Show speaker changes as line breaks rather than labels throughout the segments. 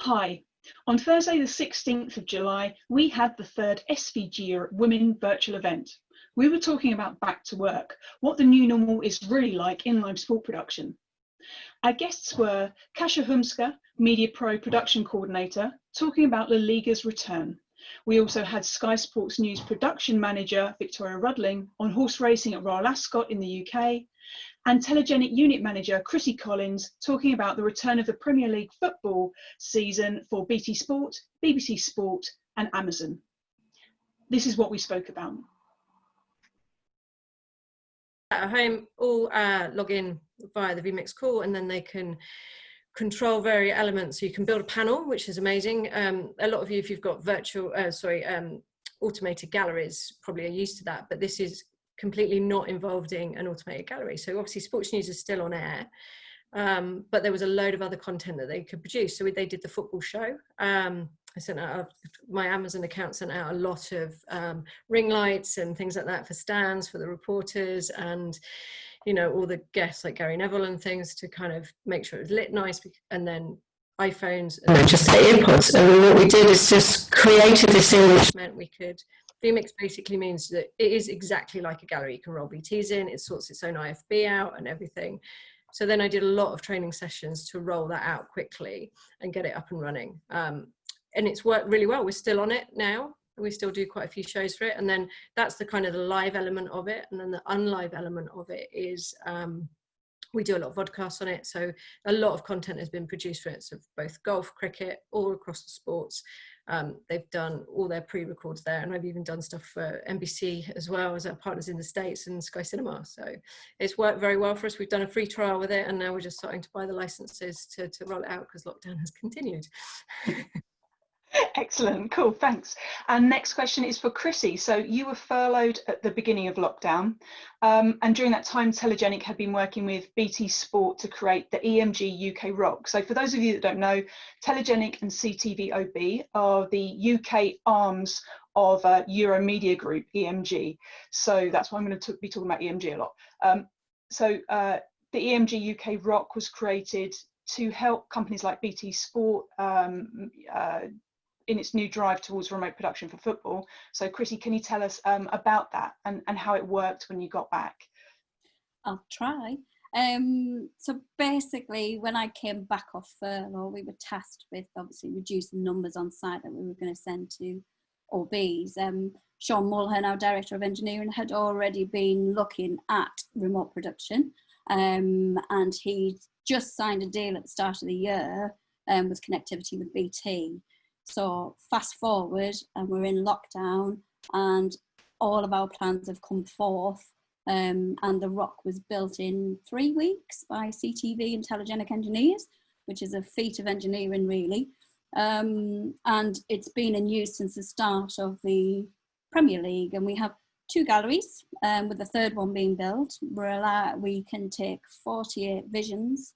Hi. On Thursday the 16th of July, we had the third SVG Europe Women Virtual event. We were talking about back to work, what the new normal is really like in live sport production. Our guests were Kasia Humska, Media Pro Production Coordinator, talking about La Liga's return. We also had Sky Sports News Production Manager Victoria Rudling on horse racing at Royal Ascot in the UK, and Telegenic Unit Manager Chrissy Collins talking about the return of the Premier League football season for BT Sport, BBC Sport and Amazon. This is what we spoke about.
At home, all log in via the vMix call, and then they can control various elements. So you can build a panel, which is amazing. A lot of you, if you've got automated galleries, probably are used to that, but this is completely not involving an automated gallery. So obviously Sports News is still on air, but there was a load of other content that they could produce. So they did the football show. I sent out, my Amazon account sent out a lot of ring lights and things like that for stands, for the reporters, and you know, all the guests like Gary Neville and things to kind of make sure it was lit nice, and then iPhones and then just the earpods. And what we did is just created this thing which meant we could, vMix basically means that it is exactly like a gallery. You can roll VTs in, it sorts its own IFB out and everything. So then I did a lot of training sessions to roll that out quickly and get it up and running. And it's worked really well. We're still on it now. We still do quite a few shows for it. And then that's the kind of the live element of it. And then the unlive element of it is we do a lot of vodcasts on it. So a lot of content has been produced for it. So both golf, cricket, all across the sports. They've done all their pre-records there. And I've even done stuff for NBC as well as our partners in the States and Sky Cinema. So it's worked very well for us. We've done a free trial with it. And now we're just starting to buy the licenses to roll it out because lockdown has continued.
Excellent, cool, thanks. And next question is for Chrissy. So you were furloughed at the beginning of lockdown, and during that time Telegenic had been working with BT Sport to create the EMG UK Rock. So for those of you that don't know, Telegenic and CTVOB are the UK arms of Euromedia Group, EMG. So that's why I'm going to be talking about EMG a lot. The EMG UK Rock was created to help companies like BT Sport in its new drive towards remote production for football. So Chrissy, can you tell us about that and how it worked when you got back?
I'll try. So basically, when I came back off furlough, we were tasked with obviously reducing numbers on site that we were going to send to OBs. Sean Mulhern, our Director of Engineering, had already been looking at remote production, and he just signed a deal at the start of the year with connectivity with BT. So fast forward and we're in lockdown and all of our plans have come forth, and the Rock was built in 3 weeks by CTV and Telegenic engineers, which is a feat of engineering really. And it's been in use since the start of the Premier League, and we have 2 galleries, with the third one being built. We can take 48 visions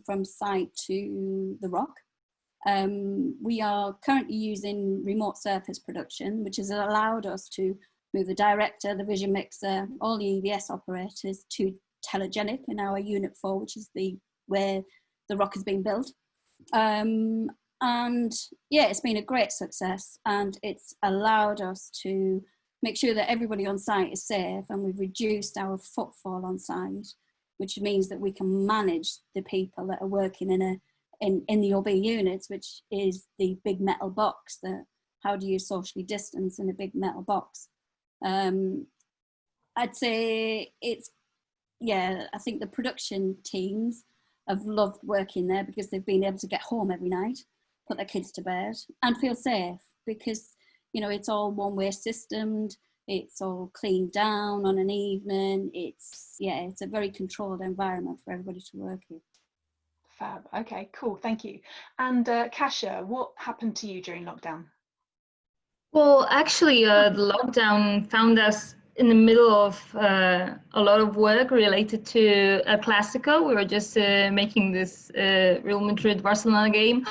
from site to the Rock. We are currently using remote surface production, which has allowed us to move the director, the vision mixer, all the EVS operators to Telegenic in our Unit 4, which is where the Rock is being built. And yeah, it's been a great success, and it's allowed us to make sure that everybody on site is safe, and we've reduced our footfall on site, which means that we can manage the people that are working in the OB units, which is the big metal box. How do you socially distance in a big metal box? I'd say I think the production teams have loved working there because they've been able to get home every night, put their kids to bed and feel safe, because you know it's all one-way systemed, it's all cleaned down on an evening. It's a very controlled environment for everybody to work in.
Fab. Okay, cool, thank you. And Kasia, what happened to you during lockdown?
Well, actually, the lockdown found us in the middle of a lot of work related to El Clásico. We were just making this Real Madrid-Barcelona game.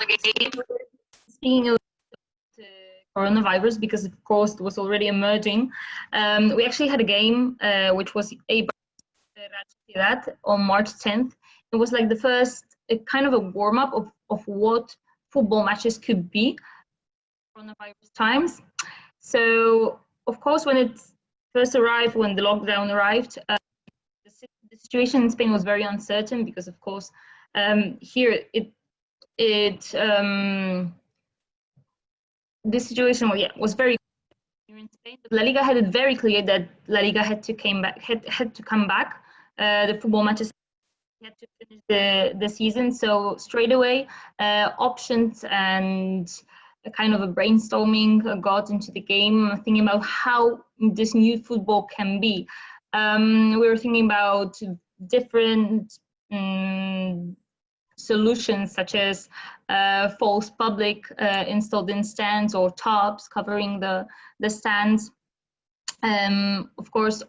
Speaking of coronavirus, because of course it was already emerging, we actually had a game which was on March 10th. It was like the first kind of a warm-up of what football matches could be coronavirus times. So of course, when it first arrived, when the lockdown arrived, the situation in Spain was very uncertain because, of course, here this situation was very clear in Spain. But La Liga had it very clear that La Liga had to come back. The football matches had to finish the season. So straight away, options and a kind of a brainstorming got into the game, thinking about how this new football can be. We were thinking about different solutions, such as false public installed in stands or tarps covering the stands. Of course,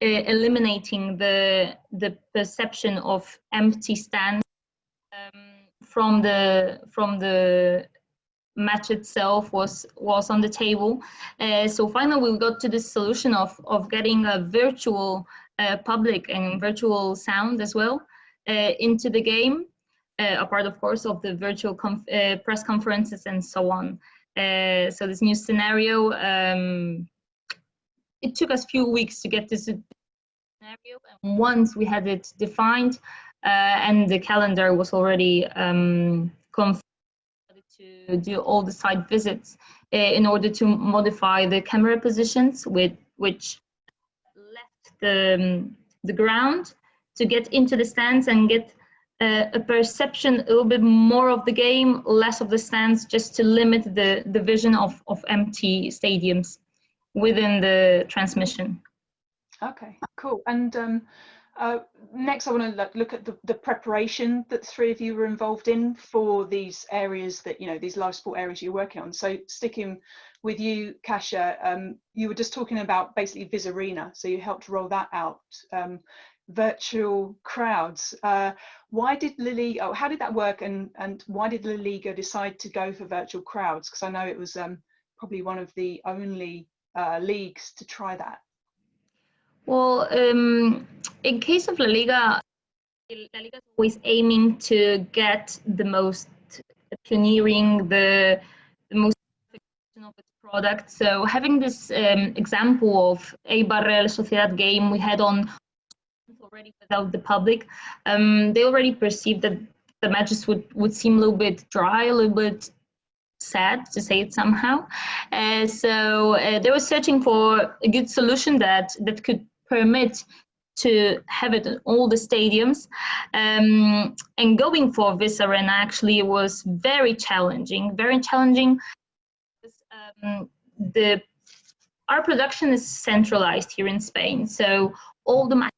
eliminating the perception of empty stands from the match itself was on the table. So finally we got to this solution of getting a virtual public and virtual sound as well into the game, apart of course of the virtual press conferences and so on. So this new scenario, it took us a few weeks to get this scenario, and once we had it defined and the calendar was already confirmed, to do all the site visits in order to modify the camera positions, which left the ground to get into the stands and get a perception a little bit more of the game, less of the stands, just to limit the vision of empty stadiums within the transmission.
Okay, cool. And next I want to look at the preparation that the three of you were involved in for these areas that, these live sport areas you're working on. So sticking with you, Kasia, you were just talking about basically Viz Arena, so you helped roll that out. Virtual crowds. Why did how did that work, and why did La Liga decide to go for virtual crowds? Because I know it was probably one of the only leagues to try that.
Well, in case of La Liga is always aiming to get the most pioneering, the most of its product. So having this example of Eibar Real Sociedad game we had on already without the public, they already perceived that the matches would seem a little bit dry, a little bit sad, to say it somehow. So they were searching for a good solution that could permit to have it in all the stadiums, and going for Viz Arena actually was very challenging. Our production is centralized here in Spain, so all the matches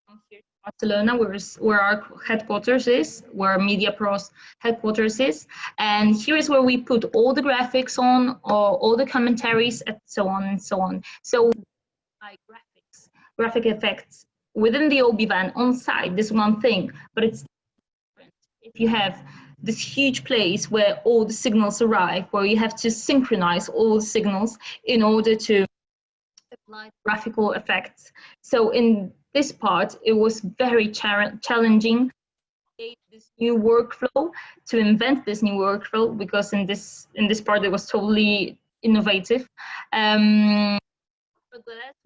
come here to Barcelona, where our headquarters is, where MediaPro's headquarters is, and here is where we put all the graphics on, or all the commentaries, and so on and so on. So by graphic effects within the OB van on site, this one thing, but it's different if you have this huge place where all the signals arrive, where you have to synchronize all the signals in order to apply graphical effects. So in this part, it was very challenging this new workflow, to invent this new workflow, because in this part it was totally innovative.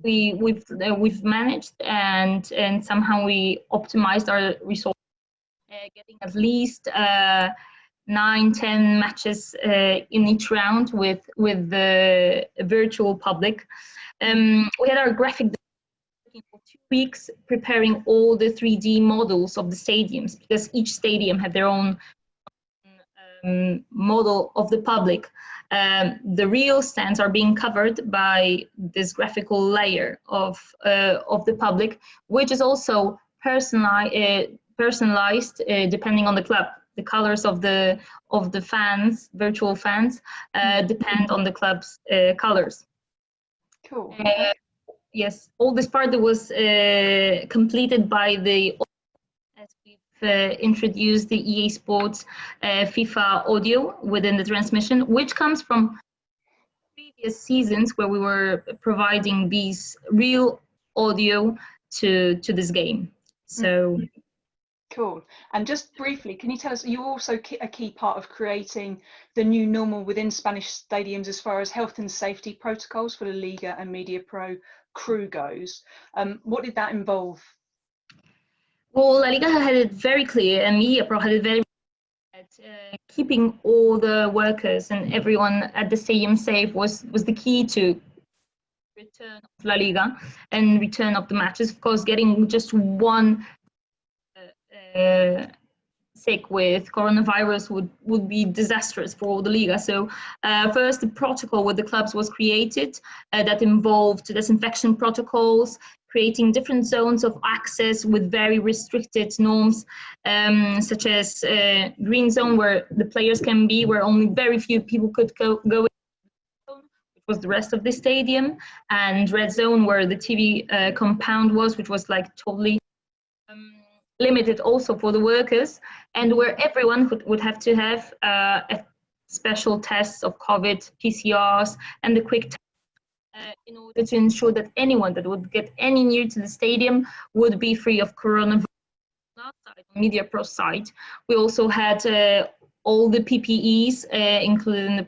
We've managed, and somehow we optimized our resources, getting at least 9-10 matches in each round with the virtual public. We had our graphic design for 2 weeks, preparing all the 3D models of the stadiums, because each stadium had their own model of the public. The real stands are being covered by this graphical layer of the public, which is also personalized depending on the club. The colors of the fans, virtual fans, depend on the club's colors.
Cool.
Yes, all this part that was completed by as we've introduced the EA Sports FIFA audio within the transmission, which comes from previous seasons where we were providing these real audio to this game. So
Cool. And just briefly, can you tell us, you're also a key part of creating the new normal within Spanish stadiums as far as health and safety protocols for the Liga and Media Pro crew goes. What did that involve?
Well, La Liga had it very clear, and Media Pro had it very keeping all the workers and everyone at the stadium safe was the key to return of La Liga and return of the matches. Of course, getting just one sick with coronavirus would be disastrous for all the Liga. So first, the protocol with the clubs was created that involved disinfection protocols, creating different zones of access with very restricted norms, such as green zone where the players can be, where only very few people could go in, which was the rest of the stadium, and red zone where the TV compound was, which was like totally limited also for the workers, and where everyone would have to have a special tests of COVID, PCRs, and the quick tests in order to ensure that anyone that would get any near to the stadium would be free of coronavirus. On our side, on Media Pro side, we also had all the PPEs, including the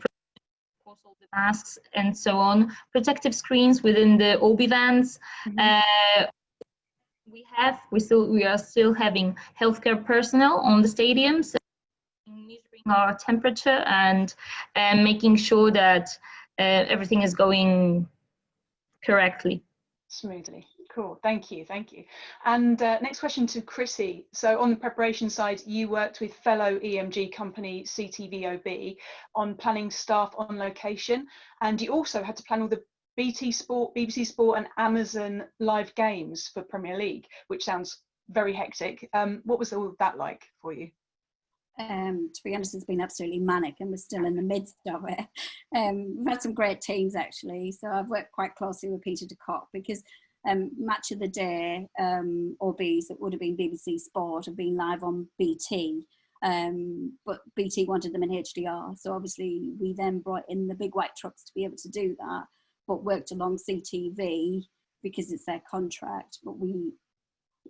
masks and so on, protective screens within the OB vans. We are still having healthcare personnel on the stadiums, measuring our temperature and making sure that everything is going correctly.
Smoothly. Cool. Thank you. And next question to Chrissy. So on the preparation side, you worked with fellow EMG company CTVOB on planning staff on location, and you also had to plan all the BT Sport, BBC Sport and Amazon live games for Premier League, which sounds very hectic. What was all of that like for you?
To be honest, it's been absolutely manic, and we're still in the midst of it. We've had some great teams actually. So I've worked quite closely with Peter De Kock, because Match of the Day OBs that would have been BBC Sport have been live on BT. But BT wanted them in HDR. So obviously we then brought in the big white trucks to be able to do that, but worked along CTV because it's their contract. But we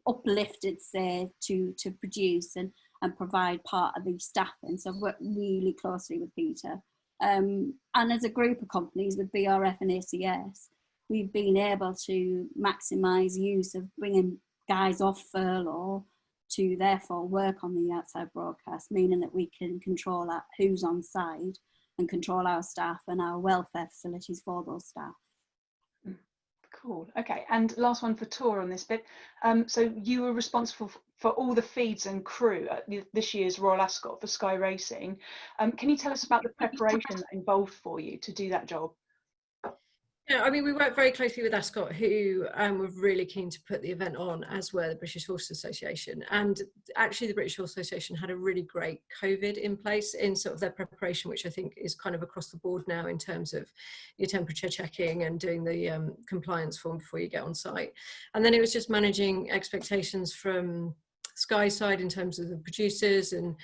uplifted, say, to produce and provide part of the staffing. So I've worked really closely with Peter. And as a group of companies with BRF and ACS, we've been able to maximise use of bringing guys off furlough to therefore work on the outside broadcast, meaning that we can control who's on side and control our staff and our welfare facilities for those staff.
Cool. Okay, and last one for Tor on this bit. So you were responsible for all the feeds and crew at this year's Royal Ascot for Sky Racing. Can you tell us about the preparation involved for you to do that job?
Yeah, I mean, we worked very closely with Ascot, who were really keen to put the event on, as were the British Horse Association. And actually the British Horse Association had a really great COVID in place in sort of their preparation, which I think is kind of across the board now in terms of your temperature checking and doing the compliance form before you get on site. And then it was just managing expectations from Sky side in terms of the producers and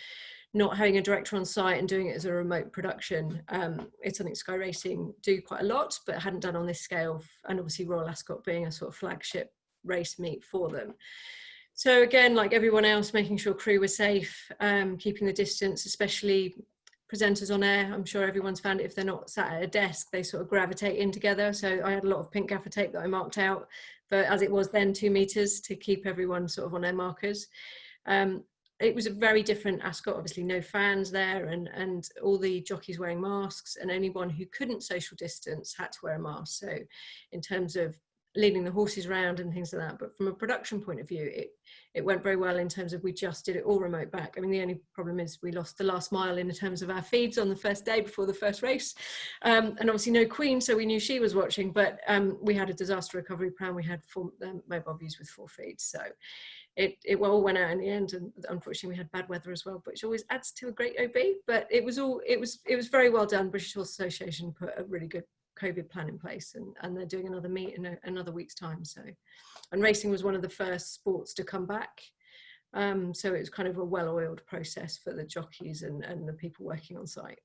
not having a director on site and doing it as a remote production. It's something Sky Racing do quite a lot, but hadn't done on this scale. And obviously Royal Ascot being a sort of flagship race meet for them. So again, like everyone else, making sure crew were safe, keeping the distance, especially presenters on air. I'm sure everyone's found it, if they're not sat at a desk, they sort of gravitate in together. So I had a lot of pink gaffer tape that I marked out, but as it was then 2 meters to keep everyone sort of on their markers. It was a very different Ascot, obviously no fans there, and all the jockeys wearing masks, and anyone who couldn't social distance had to wear a mask. So in terms of leading the horses around and things like that, but from a production point of view, it went very well in terms of we just did it all remote back. I mean, the only problem is we lost the last mile in terms of our feeds on the first day before the first race, and obviously no Queen, so we knew she was watching, but we had a disaster recovery plan. We had 4 mobile views with 4 feeds, so it all went out in the end, and unfortunately we had bad weather as well, which always adds to a great OB. But it was very well done. British Horse Association put a really good COVID plan in place, and they're doing another meet in another week's time. So, and racing was one of the first sports to come back, so it was kind of a well-oiled process for the jockeys and the people working on site.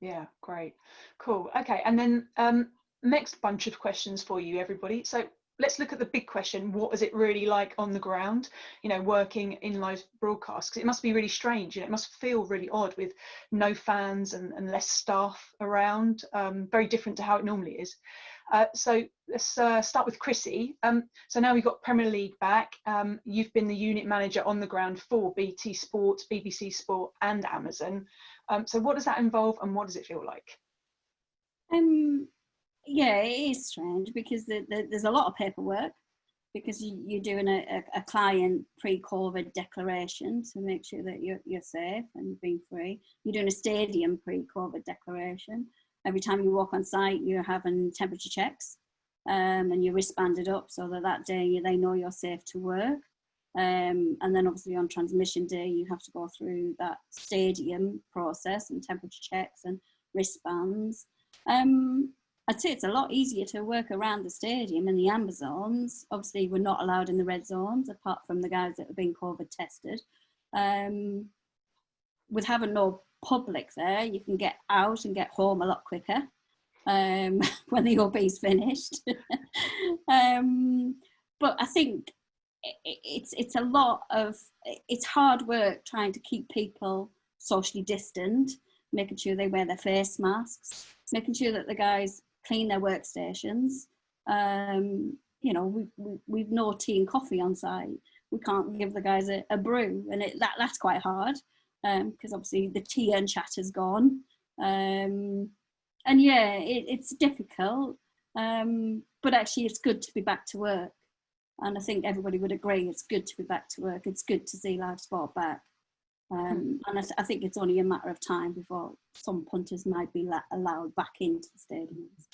Yeah, great, cool. Okay, and then next bunch of questions for you, everybody. So let's look at the big question. What is it really like on the ground, working in live broadcasts? Because it must be really strange. It must feel really odd with no fans and less staff around. Very different to how it normally is. So let's start with Chrissy. So now we've got Premier League back. You've been the unit manager on the ground for BT Sport, BBC Sport and Amazon. So what does that involve and what does it feel like?
Yeah, it is strange because there's a lot of paperwork, because you're doing a client pre-COVID declaration to make sure that you're safe and being free. You're doing a stadium pre-COVID declaration. Every time you walk on site, you're having temperature checks, and you're wristbanded up so that day they know you're safe to work. And then obviously on transmission day, you have to go through that stadium process and temperature checks and wristbands. I'd say it's a lot easier to work around the stadium in the amber zones. Obviously, we're not allowed in the red zones, apart from the guys that have been COVID tested. With having no public there, you can get out and get home a lot quicker when the OB's finished. But I think it's a lot of, it's hard work trying to keep people socially distant, making sure they wear their face masks, making sure that the guys clean their workstations. We've no tea and coffee on site. We can't give the guys a brew, and that's quite hard, because obviously the tea and chat is gone. And yeah, it's difficult, but actually it's good to be back to work. And I think everybody would agree it's good to be back to work. It's good to see live sport back. And I think it's only a matter of time before some punters might be allowed back into the stadiums.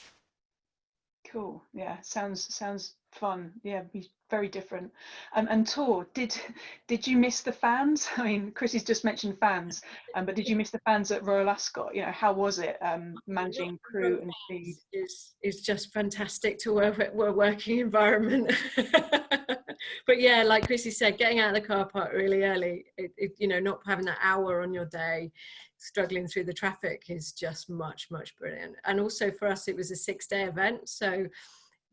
Cool. Yeah, sounds fun. Yeah, be very different. And Tor, did you miss the fans? I mean, Chrissy's just mentioned fans, but did you miss the fans at Royal Ascot? How was it managing crew and feed?
Is just fantastic to work at a working environment. But yeah, like Chrissy said, getting out of the car park really early, not having that hour on your day, struggling through the traffic is just much brilliant. And also for us, it was a 6-day event, so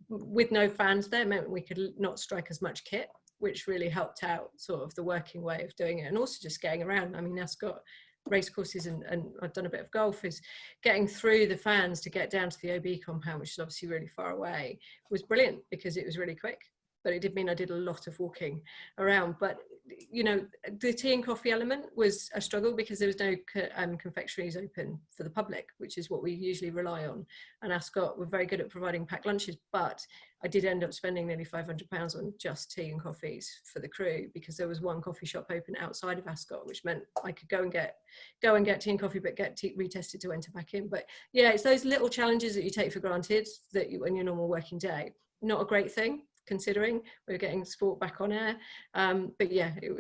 with no fans there meant we could not strike as much kit, which really helped out sort of the working way of doing it, and also just getting around. I mean, Ascot race courses, and I've done a bit of golf, is getting through the fans to get down to the OB compound, which is obviously really far away, was brilliant because it was really quick. But it did mean I did a lot of walking around. But, the tea and coffee element was a struggle because there was no confectionaries open for the public, which is what we usually rely on. And Ascot were very good at providing packed lunches, but I did end up spending nearly £500 on just tea and coffees for the crew, because there was one coffee shop open outside of Ascot, which meant I could go and get tea and coffee, but get retested to enter back in. But yeah, it's those little challenges that you take for granted that on your normal working day. Not a great thing, considering we're getting sport back on air, but yeah, it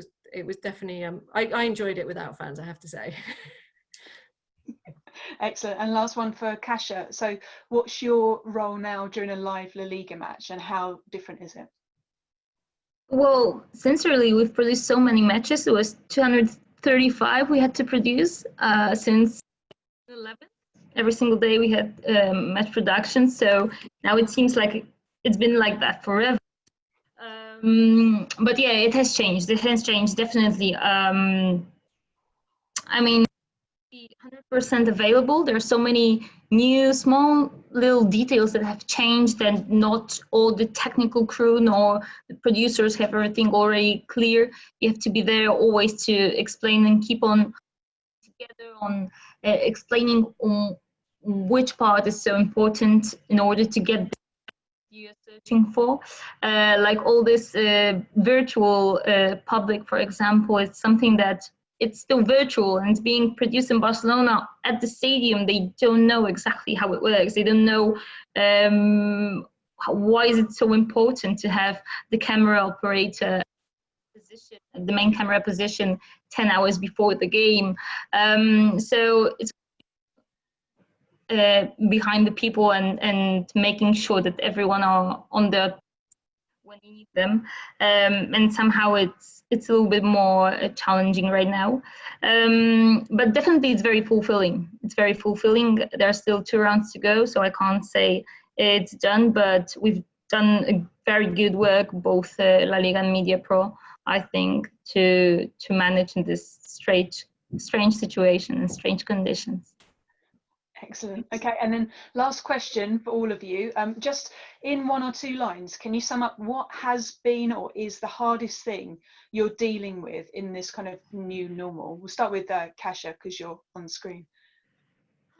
was definitely I enjoyed it without fans, I have to say.
Excellent. And last one for Kasia. So what's your role now during a live La Liga match, and how different is it?
Well, sincerely, we've produced so many matches. It was 235 we had to produce since 2011. Every single day we had match production, so now it seems like it's been like that forever. But yeah, it has changed. It has changed, definitely. I mean, 100% available. There are so many new small little details that have changed, and not all the technical crew nor the producers have everything already clear. You have to be there always to explain and keep on together on explaining on which part is so important in order to get you're searching for, like all this virtual public, for example. It's something that it's still virtual and it's being produced in Barcelona at the stadium. They don't know exactly how it works. They don't know why is it so important to have the camera operator position, the main camera position 10 hours before the game. So it's behind the people and making sure that everyone are on the when you need them, and somehow it's a little bit more challenging right now, but definitely it's very fulfilling. There are still 2 rounds to go, so I can't say it's done, but we've done a very good work, both La Liga and Media Pro, I think, to manage in this strange situation and strange conditions.
Excellent. Okay, and then last question for all of you. Just in 1 or 2 lines, can you sum up what has been or is the hardest thing you're dealing with in this kind of new normal? We'll start with Kasia, because you're on the screen.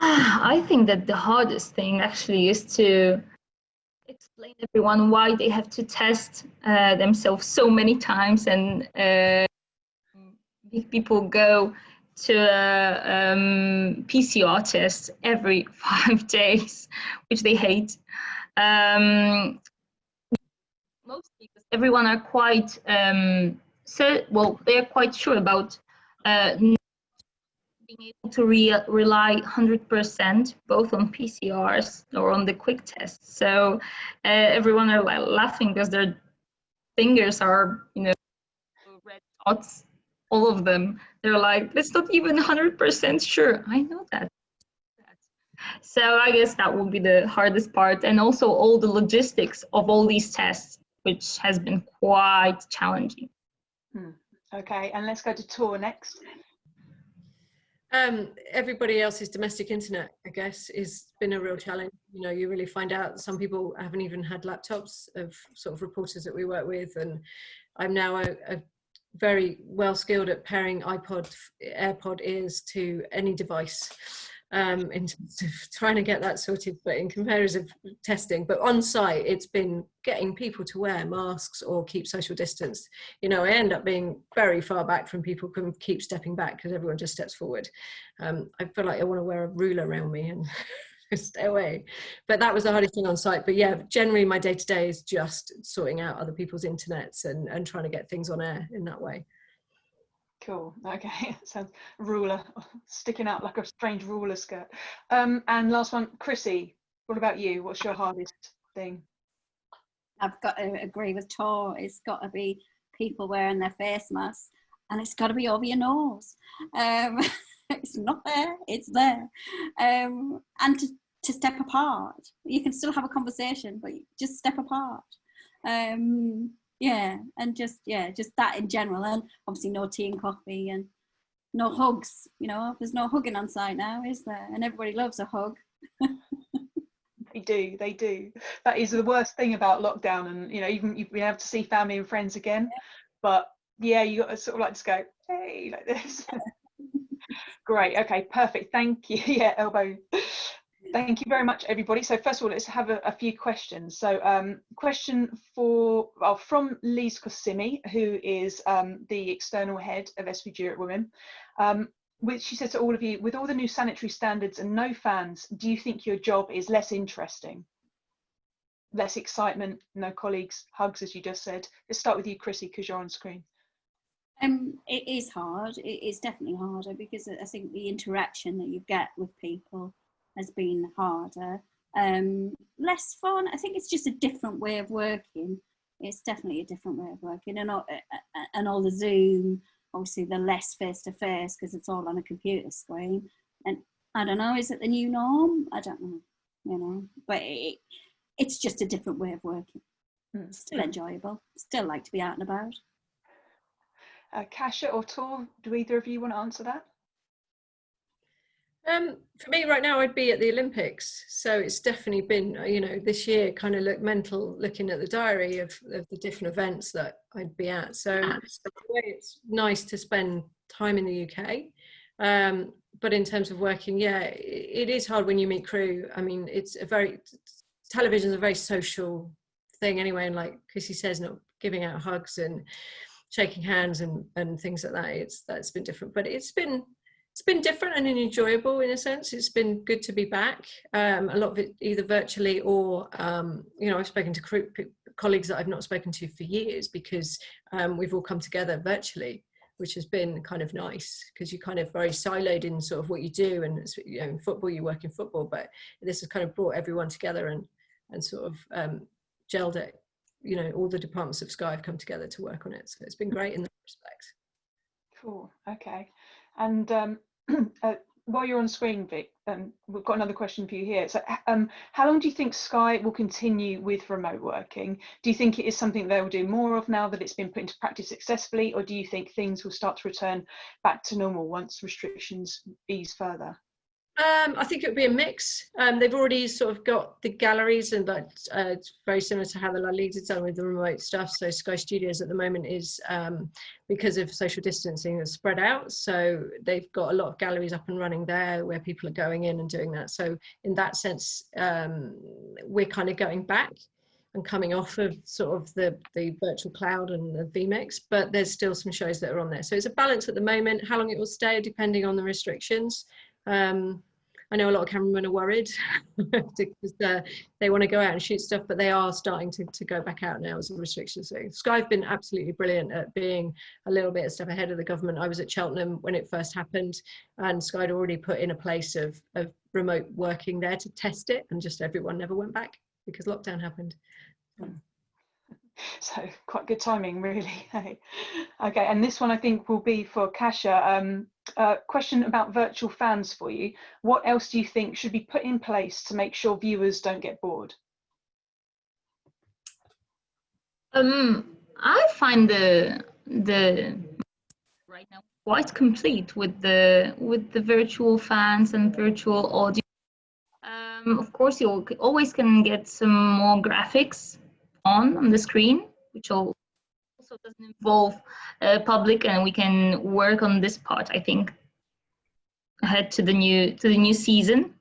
I think that the hardest thing actually is to explain to everyone why they have to test themselves so many times and make people go to a PCR test every 5 days, which they hate. Mostly because everyone are quite they're quite sure about being able to rely 100% both on PCRs or on the quick tests. So everyone are laughing because their fingers are, red dots, all of them. They're like, it's not even 100% sure. I know that. So I guess that will be the hardest part, and also all the logistics of all these tests, which has been quite challenging.
Okay, and let's go to Tor next.
Everybody else's domestic internet, I guess, has been a real challenge. You really find out some people haven't even had laptops, of sort of reporters that we work with, and I'm now a very well skilled at pairing AirPod ears to any device, in terms of trying to get that sorted, but in comparative testing. But on site, it's been getting people to wear masks or keep social distance. I end up being very far back from people who can keep stepping back because everyone just steps forward. I feel like I want to wear a ruler around me and stay away. But that was the hardest thing on site. But yeah, generally my day-to-day is just sorting out other people's internets and trying to get things on air in that way.
Cool. Okay. So ruler sticking out like a strange ruler skirt. And last one, Chrissy, what about you? What's your hardest thing?
I've got to agree with Tor. It's got to be people wearing their face masks, and it's got to be over your nose. It's not there, it's there. And to step apart. You can still have a conversation, but just step apart. Yeah, and just that in general, and obviously no tea and coffee and no hugs. There's no hugging on site now, is there? And everybody loves a hug.
They do. That is the worst thing about lockdown, and even you've been able to see family and friends again, but yeah, you got to sort of like just go, hey, like this. Great. Okay, perfect. Thank you. Yeah, elbow. Thank you very much, everybody. So first of all, let's have a few questions. So question from Lise Kosimi, who is the external head of SVG Europe Women. Which she said to all of you, with all the new sanitary standards and no fans, do you think your job is less interesting? Less excitement, no colleagues, hugs, as you just said. Let's start with you, Chrissy, because you're on screen.
It is hard. It is definitely harder because I think the interaction that you get with people has been harder. Less fun. I think it's just a different way of working. It's definitely a different way of working, and all the Zoom. Obviously, the less face-to-face because it's all on a computer screen. And I don't know, is it the new norm? I don't know, but it's just a different way of working. Still enjoyable. Still like to be out and about.
Kasia or Tor, do either of you want to answer that?
For me right now, I'd be at the Olympics. So it's definitely been, this year kind of looked mental looking at the diary of the different events that I'd be at. So it's nice to spend time in the UK. But in terms of working, yeah, it is hard when you meet crew. I mean, television is a very social thing anyway. And like Chrissy says, not giving out hugs and shaking hands and things like that. That's been different, but it's been different and enjoyable in a sense. It's been good to be back. A lot of it either virtually or, I've spoken to colleagues that I've not spoken to for years because we've all come together virtually, which has been kind of nice because you're kind of very siloed in sort of what you do. And in football, you work in football, but this has kind of brought everyone together and sort of gelled it. All the departments of Sky have come together to work on it. So it's been great in that respect.
Cool. Okay. And while you're on screen, Vic, we've got another question for you here. So how long do you think Sky will continue with remote working? Do you think it is something they'll do more of now that it's been put into practice successfully, or do you think things will start to return back to normal once restrictions ease further?
I think it would be a mix. They've already sort of got the galleries, and it's very similar to how the La Liga done with the remote stuff. So Sky Studios at the moment is, because of social distancing, is spread out. So they've got a lot of galleries up and running there where people are going in and doing that. So in that sense, we're kind of going back and coming off of sort of the virtual cloud and the vMix, but there's still some shows that are on there. So it's a balance at the moment. How long it will stay depending on the restrictions. I know a lot of cameramen are worried because they want to go out and shoot stuff, but they are starting to go back out now as the restrictions. So Sky have been absolutely brilliant at being a little bit a step ahead of the government. I was at Cheltenham when it first happened, and Sky had already put in a place of remote working there to test it, and just everyone never went back because lockdown happened.
So quite good timing, really. Okay, and this one I think will be for Kasia. Question about virtual fans for you. What else do you think should be put in place to make sure viewers don't get bored?
I find the right now quite complete with the virtual fans and virtual audio. Of course, you always can get some more graphics on the screen, which also doesn't involve public, and we can work on this part, I think, ahead to the new season.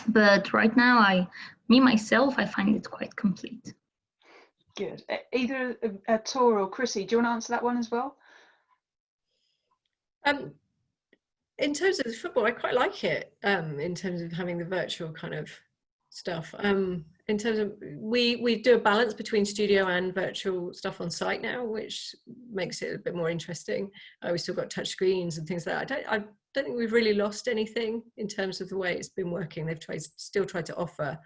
But right now, myself, I find it quite complete.
Good. Either Tor or Chrissy, do you want to answer that one as well?
In terms of the football, I quite like it. In terms of having the virtual kind of stuff. In terms of we do a balance between studio and virtual stuff on site now, which makes it a bit more interesting. We've still got touch screens and things like that. I don't think we've really lost anything in terms of the way it's been working. They've still tried to offer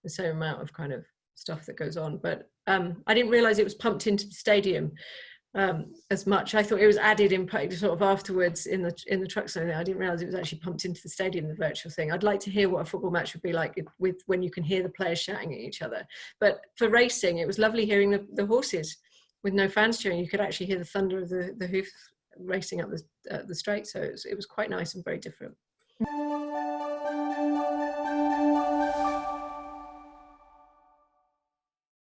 the same amount of kind of stuff that goes on, but I didn't realize it was pumped into the stadium as much. I thought it was added in sort of afterwards in the truck zone. I didn't realize it was actually pumped into the stadium, the virtual thing. I'd like to hear what a football match would be like when you can hear the players shouting at each other. But for racing, it was lovely hearing the horses with no fans cheering. You could actually hear the thunder of the hoof racing up the straight. So it was quite nice and very different.